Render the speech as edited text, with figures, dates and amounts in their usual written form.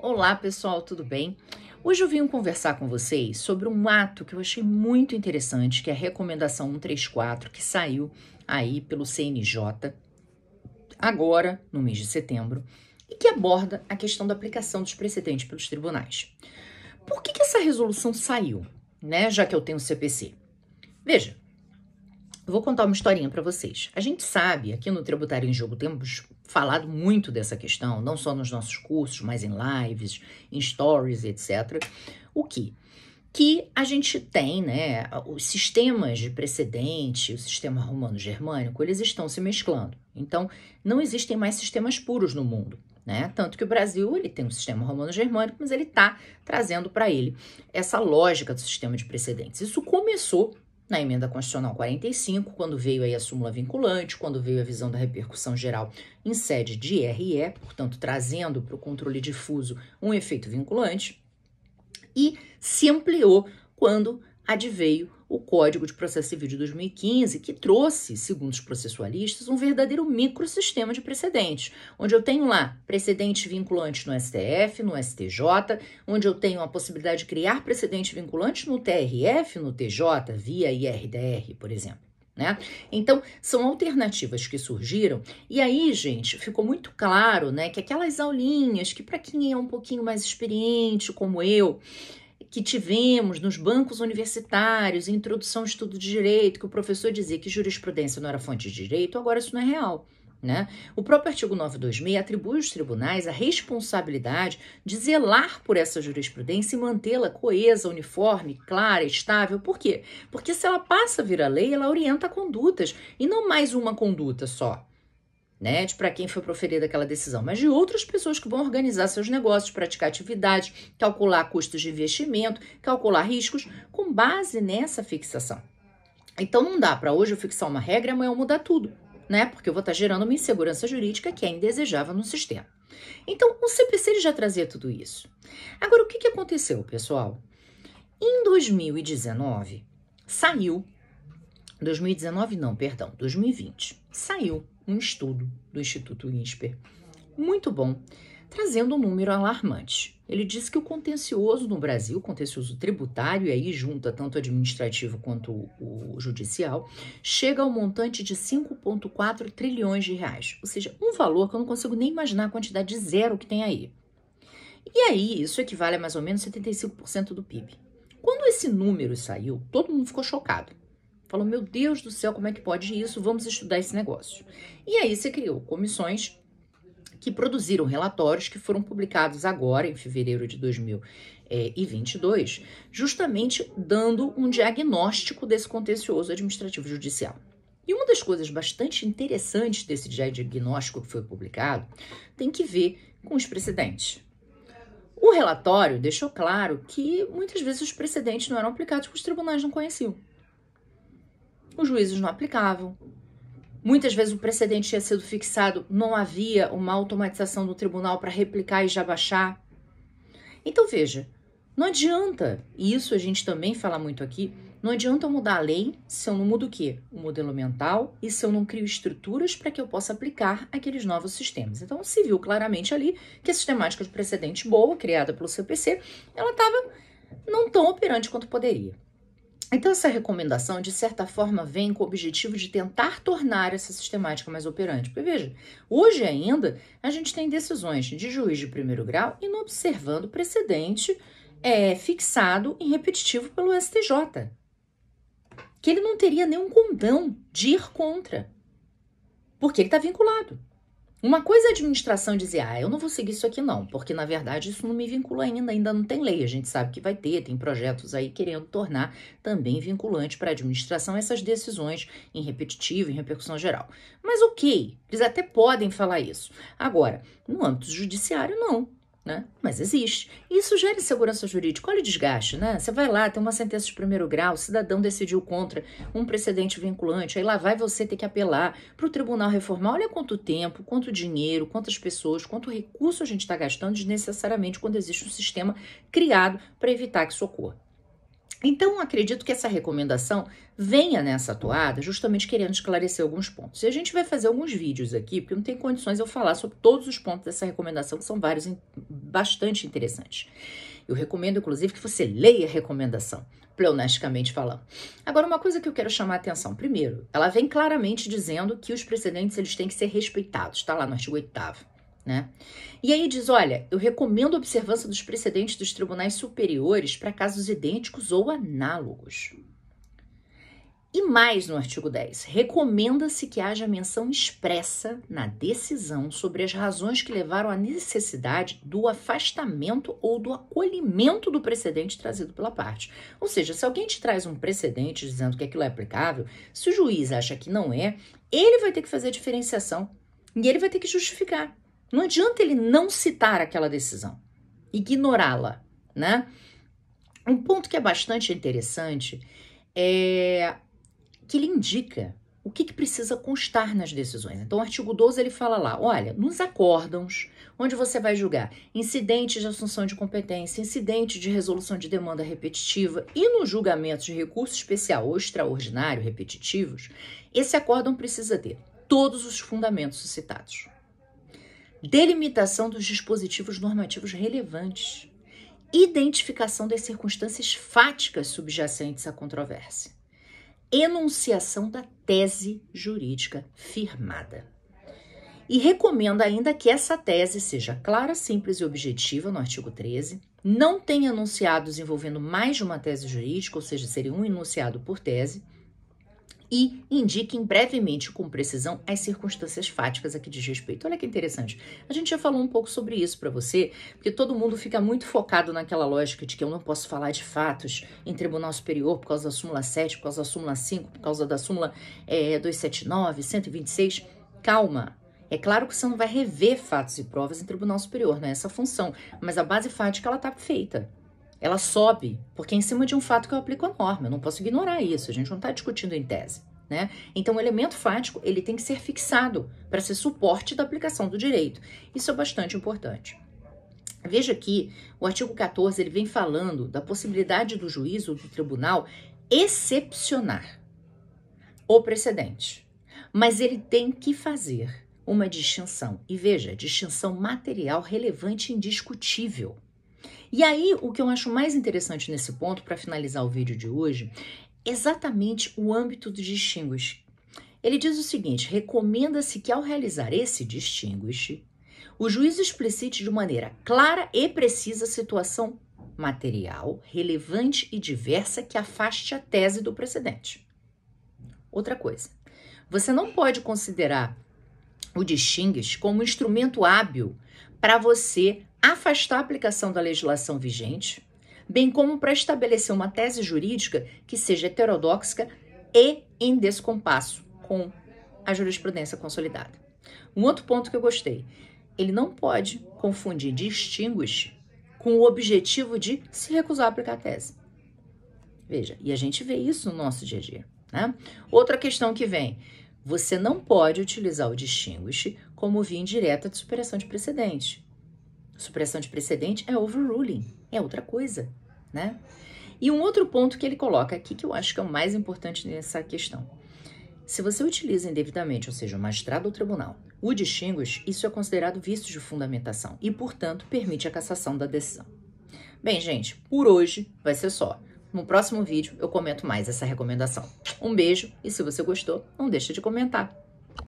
Olá pessoal, tudo bem? Hoje eu vim conversar com vocês sobre um ato que eu achei muito interessante, que é a Recomendação 134, que saiu aí pelo CNJ agora, no mês de setembro, e que aborda a questão da aplicação dos precedentes pelos tribunais. Por que essa resolução saiu, né, já que eu tenho CPC? Veja, eu vou contar uma historinha para vocês. A gente sabe, aqui no Tributário em Jogo, temos falado muito dessa questão, não só nos nossos cursos, mas em lives, em stories, etc. O quê? Que a gente tem, né, os sistemas de precedente, o sistema romano-germânico, eles estão se mesclando. Então, não existem mais sistemas puros no mundo, né? Tanto que o Brasil, ele tem um sistema romano-germânico, mas ele está trazendo para ele essa lógica do sistema de precedentes. Isso começou na Emenda Constitucional 45, quando veio aí a súmula vinculante, quando veio a visão da repercussão geral em sede de RE, portanto, trazendo para o controle difuso um efeito vinculante, e se ampliou quando adveio o Código de Processo Civil de 2015, que trouxe, segundo os processualistas, um verdadeiro microsistema de precedentes, onde eu tenho lá precedente vinculante no STF, no STJ, onde eu tenho a possibilidade de criar precedente vinculante no TRF, no TJ, via IRDR, por exemplo. Né? Então, são alternativas que surgiram, e aí, gente, ficou muito claro, né, que aquelas aulinhas que para quem é um pouquinho mais experiente, como eu, que tivemos nos bancos universitários, em introdução ao estudo de direito, que o professor dizia que jurisprudência não era fonte de direito, agora isso não é real. Né? O próprio artigo 926 atribui aos tribunais a responsabilidade de zelar por essa jurisprudência e mantê-la coesa, uniforme, clara, estável. Por quê? Porque se ela passa a vir a lei, ela orienta condutas, e não mais uma conduta só, né, de para quem foi proferida aquela decisão, mas de outras pessoas que vão organizar seus negócios, praticar atividades, calcular custos de investimento, calcular riscos, com base nessa fixação. Então não dá para hoje eu fixar uma regra e amanhã eu mudar tudo, né? Porque eu vou estar gerando uma insegurança jurídica que é indesejável no sistema. Então, o CPC ele já trazia tudo isso. Agora, o que aconteceu, pessoal? Em 2019, saiu... 2019 não, perdão, 2020. Saiu um estudo do Instituto INSPER, muito bom, trazendo um número alarmante. Ele diz que o contencioso no Brasil, contencioso tributário, e aí junta tanto o administrativo quanto o judicial, chega ao montante de 5,4 trilhões de reais. Ou seja, um valor que eu não consigo nem imaginar a quantidade de zero que tem aí. E aí, isso equivale a mais ou menos 75% do PIB. Quando esse número saiu, todo mundo ficou chocado. Falou, meu Deus do céu, como é que pode isso? Vamos estudar esse negócio. E aí se criou comissões que produziram relatórios que foram publicados agora, em fevereiro de 2022, justamente dando um diagnóstico desse contencioso administrativo judicial. E uma das coisas bastante interessantes desse diagnóstico que foi publicado tem que ver com os precedentes. O relatório deixou claro que muitas vezes os precedentes não eram aplicados porque os tribunais não conheciam. Os juízes não aplicavam. Muitas vezes o precedente tinha sido fixado, não havia uma automatização do tribunal para replicar e já baixar. Então, veja, não adianta, e isso a gente também fala muito aqui, não adianta eu mudar a lei se eu não mudo o quê? O modelo mental e se eu não crio estruturas para que eu possa aplicar aqueles novos sistemas. Então, se viu claramente ali que a sistemática de precedente boa, criada pelo CPC, ela estava não tão operante quanto poderia. Então, essa recomendação, de certa forma, vem com o objetivo de tentar tornar essa sistemática mais operante. Porque, veja, hoje ainda, a gente tem decisões de juiz de primeiro grau inobservando o precedente fixado em repetitivo pelo STJ. Que ele não teria nenhum condão de ir contra. Porque ele está vinculado. Uma coisa é a administração dizer, eu não vou seguir isso aqui não, porque na verdade isso não me vincula ainda não tem lei, a gente sabe que vai ter, tem projetos aí querendo tornar também vinculante para a administração essas decisões em repetitivo, em repercussão geral. Mas ok, eles até podem falar isso. Agora, no âmbito judiciário não. Né? Mas existe. Isso gera insegurança jurídica. Olha o desgaste, né? Você vai lá, tem uma sentença de primeiro grau, o cidadão decidiu contra um precedente vinculante, aí lá vai você ter que apelar para o tribunal reformar. Olha quanto tempo, quanto dinheiro, quantas pessoas, quanto recurso a gente está gastando desnecessariamente quando existe um sistema criado para evitar que isso ocorra. Então, acredito que essa recomendação venha nessa toada justamente querendo esclarecer alguns pontos. E a gente vai fazer alguns vídeos aqui, porque não tem condições de eu falar sobre todos os pontos dessa recomendação, que são vários bastante interessantes. Eu recomendo, inclusive, que você leia a recomendação, pleonasticamente falando. Agora, uma coisa que eu quero chamar a atenção. Primeiro, ela vem claramente dizendo que os precedentes eles têm que ser respeitados. Está lá no artigo 8º. Né? E aí diz, olha, eu recomendo a observância dos precedentes dos tribunais superiores para casos idênticos ou análogos. E mais no artigo 10, recomenda-se que haja menção expressa na decisão sobre as razões que levaram à necessidade do afastamento ou do acolhimento do precedente trazido pela parte. Ou seja, se alguém te traz um precedente dizendo que aquilo é aplicável, se o juiz acha que não é, ele vai ter que fazer a diferenciação e ele vai ter que justificar. Não adianta ele não citar aquela decisão, ignorá-la, né? Um ponto que é bastante interessante é que ele indica o que precisa constar nas decisões. Então, o artigo 12, ele fala lá, olha, nos acórdãos, onde você vai julgar incidentes de assunção de competência, incidente de resolução de demanda repetitiva e nos julgamentos de recurso especial ou extraordinário repetitivos, esse acórdão precisa ter todos os fundamentos suscitados. Delimitação dos dispositivos normativos relevantes, identificação das circunstâncias fáticas subjacentes à controvérsia, enunciação da tese jurídica firmada. E recomenda ainda que essa tese seja clara, simples e objetiva, no artigo 13, não tenha enunciados envolvendo mais de uma tese jurídica, ou seja, seria um enunciado por tese, e indiquem brevemente com precisão as circunstâncias fáticas a que diz respeito. Olha que interessante. A gente já falou um pouco sobre isso para você, porque todo mundo fica muito focado naquela lógica de que eu não posso falar de fatos em tribunal superior por causa da súmula 7, por causa da súmula 5, por causa da súmula 279, 126. Calma. É claro que você não vai rever fatos e provas em tribunal superior, não é essa a função, mas a base fática ela está feita. Ela sobe, porque é em cima de um fato que eu aplico a norma. Eu não posso ignorar isso, a gente não está discutindo em tese, né? Então, o elemento fático, ele tem que ser fixado para ser suporte da aplicação do direito. Isso é bastante importante. Veja aqui, o artigo 14, ele vem falando da possibilidade do juiz ou do tribunal excepcionar o precedente. Mas ele tem que fazer uma distinção. E veja, distinção material relevante e indiscutível. E aí, o que eu acho mais interessante nesse ponto, para finalizar o vídeo de hoje, é exatamente o âmbito do distinguish. Ele diz o seguinte, recomenda-se que ao realizar esse distinguish, o juiz explicite de maneira clara e precisa a situação material, relevante e diversa que afaste a tese do precedente. Outra coisa, você não pode considerar o distinguish como um instrumento hábil para você afastar a aplicação da legislação vigente, bem como para estabelecer uma tese jurídica que seja heterodoxa e em descompasso com a jurisprudência consolidada. Um outro ponto que eu gostei, ele não pode confundir distinguish com o objetivo de se recusar a aplicar a tese. Veja, e a gente vê isso no nosso dia a dia, né? Outra questão que vem, você não pode utilizar o distinguish como via indireta de superação de precedente. Supressão de precedente é overruling, é outra coisa, né? E um outro ponto que ele coloca aqui, que eu acho que é o mais importante nessa questão. Se você utiliza indevidamente, ou seja, o magistrado ou tribunal, o distinguish, isso é considerado vício de fundamentação e, portanto, permite a cassação da decisão. Bem, gente, por hoje vai ser só. No próximo vídeo eu comento mais essa recomendação. Um beijo e se você gostou, não deixa de comentar.